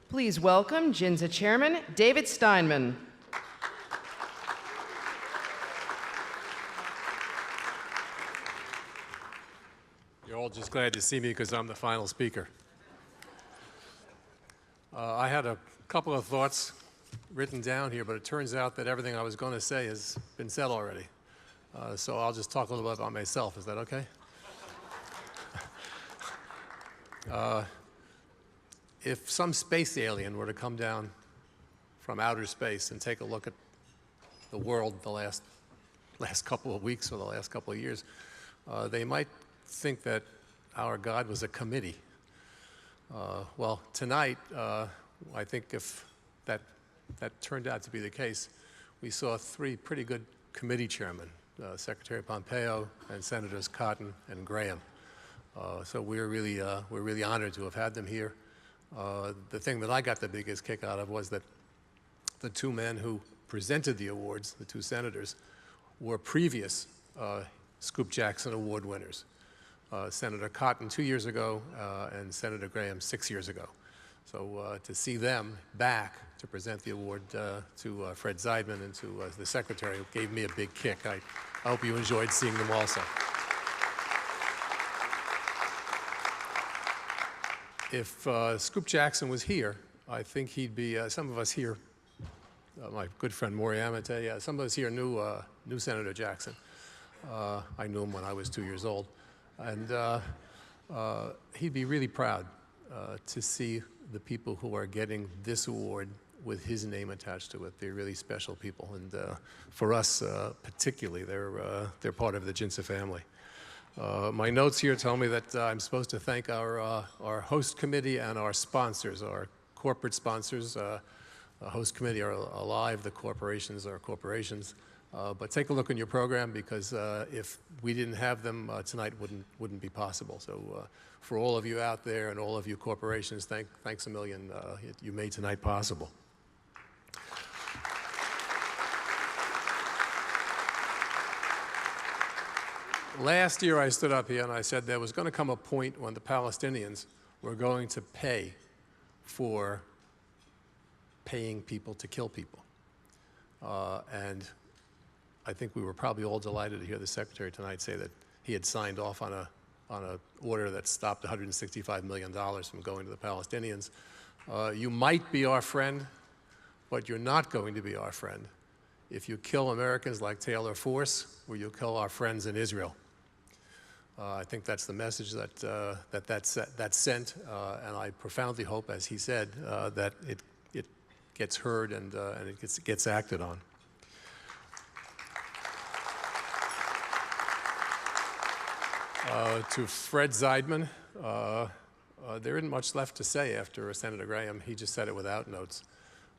Please welcome JINSA Chairman David Steinmann. You're all just glad to see me because I'm the final speaker. I had a couple of thoughts written down here, but it turns out that everything I was going to say has been said already. So I'll just talk a little bit about myself. Is that okay? If some space alien were to come down from outer space and take a look at the world the last couple of weeks or the last couple of years, they might think that our God was a committee. Well, tonight, I think if that turned out to be the case, we saw three pretty good committee chairmen, Secretary Pompeo and Senators Cotton and Graham. So we're really honored to have had them here. The thing that I got the biggest kick out of was that the two men who presented the awards, the two senators, were previous Scoop Jackson Award winners. Senator Cotton 2 years ago and Senator Graham 6 years ago. So to see them back to present the award to Fred Steinmann and to the Secretary gave me a big kick. I hope you enjoyed seeing them also. If Scoop Jackson was here, I think he'd be, some of us here, my good friend Maury Amate, some of us here knew Senator Jackson. I knew him when I was 2 years old. And he'd be really proud to see the people who are getting this award with his name attached to it. They're really special people. And for us particularly, they're part of the JINSA family. My notes here tell me that I'm supposed to thank our host committee and our sponsors, our corporate sponsors. The host committee are alive, the corporations are corporations. But take a look in your program because if we didn't have them, tonight wouldn't be possible. So for all of you out there and all of you corporations, thanks a million. You made tonight possible. Last year I stood up here and I said there was going to come a point when the Palestinians were going to pay for paying people to kill people. And I think we were probably all delighted to hear the Secretary tonight say that he had signed off on an order that stopped $165 million from going to the Palestinians. You might be our friend, but you're not going to be our friend if you kill Americans like Taylor Force or you kill our friends in Israel. I think that's the message that's sent, and I profoundly hope, as he said, that it gets heard and it gets acted on. To Fred Steinmann, there isn't much left to say after Senator Graham. He just said it without notes.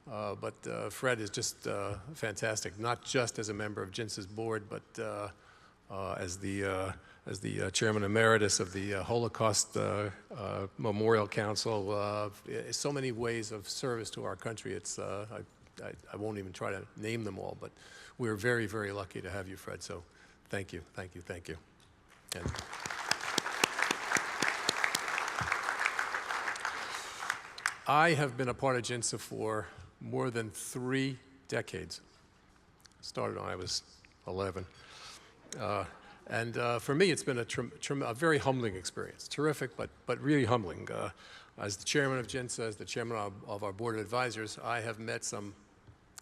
But Fred is just fantastic, not just as a member of JINSA's board, but as the chairman emeritus of the Holocaust Memorial Council. So many ways of service to our country. I won't even try to name them all, but we're very, very lucky to have you, Fred. So thank you, thank you, thank you. And I have been a part of JINSA for more than 3 decades. Started when I was 11. And for me, it's been a very humbling experience. Terrific, but really humbling. As the chairman of JINSA, as the chairman of our board of advisors, I have met some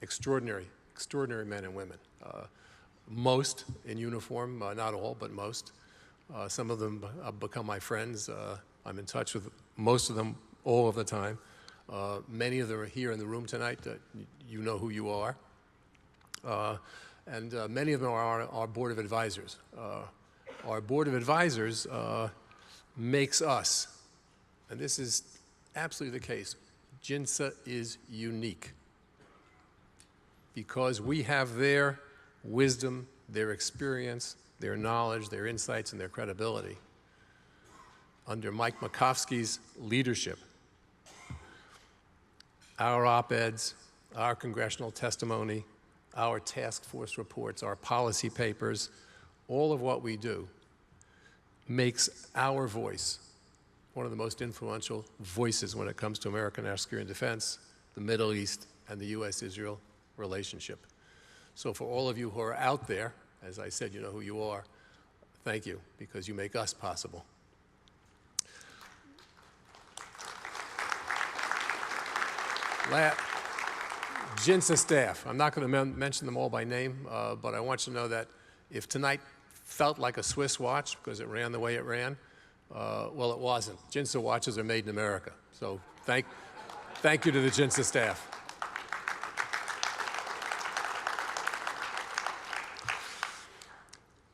extraordinary men and women. Most in uniform, not all, but most. Some of them have become my friends. I'm in touch with most of them all of the time. Many of them are here in the room tonight. You know who you are. And many of them are our board of advisors. Our board of advisors makes us, and this is absolutely the case, JINSA is unique because we have their wisdom, their experience, their knowledge, their insights, and their credibility. Under Mike Makovsky's leadership, our op-eds, our congressional testimony, our task force reports, our policy papers, all of what we do makes our voice one of the most influential voices when it comes to American national security and defense, the Middle East, and the U.S.-Israel relationship. So for all of you who are out there, as I said, you know who you are, thank you, because you make us possible. JINSA staff, I'm not going to mention them all by name, but I want you to know that if tonight felt like a Swiss watch because it ran the way it ran, well, it wasn't. JINSA watches are made in America. So thank you to the JINSA staff.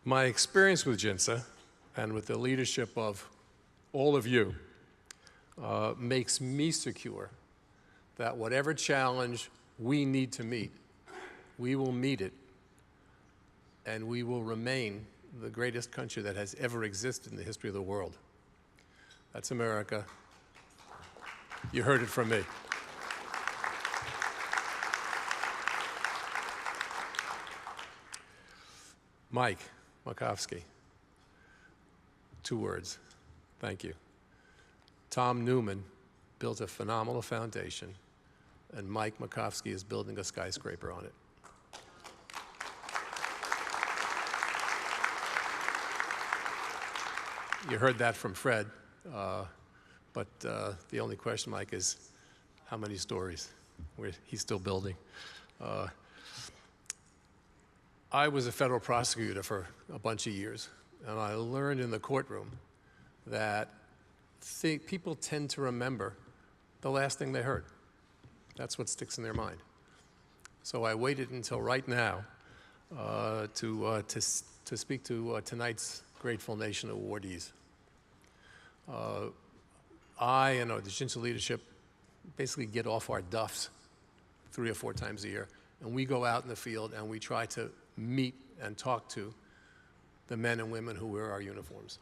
My experience with JINSA and with the leadership of all of you makes me secure that whatever challenge we need to meet, we will meet it, and we will remain the greatest country that has ever existed in the history of the world. That's America. You heard it from me. Mike Makovsky, 2 words, thank you. Tom Newman built a phenomenal foundation, and Mike Makovsky is building a skyscraper on it. You heard that from Fred, but the only question, Mike, is how many stories? He's still building. I was a federal prosecutor for a bunch of years, and I learned in the courtroom that people tend to remember the last thing they heard. That's what sticks in their mind. So I waited until right now to speak to tonight's Grateful Nation awardees. I and the JINSA leadership basically get off our duffs 3 or 4 times a year, and we go out in the field and we try to meet and talk to the men and women who wear our uniforms.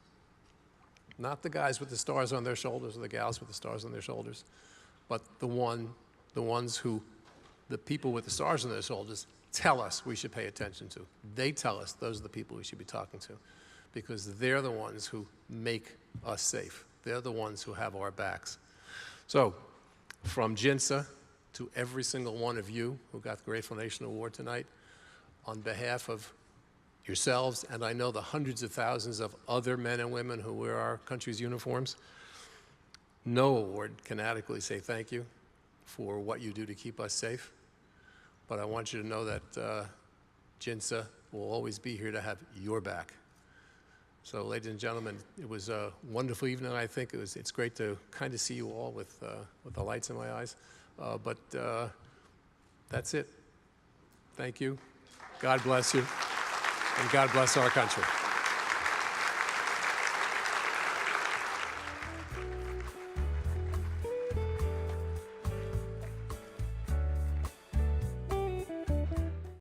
Not the guys with the stars on their shoulders or the gals with the stars on their shoulders, but the ones who the people with the stars on their shoulders tell us we should pay attention to. They tell us those are the people we should be talking to, because they're the ones who make us safe. They're the ones who have our backs. So from JINSA to every single one of you who got the Grateful Nation Award tonight, on behalf of yourselves, and I know the hundreds of thousands of other men and women who wear our country's uniforms, no award can adequately say thank you for what you do to keep us safe. But I want you to know that JINSA will always be here to have your back. So, ladies and gentlemen, it was a wonderful evening. I think it's great to kind of see you all with the lights in my eyes. But that's it. Thank you. God bless you. And God bless our country.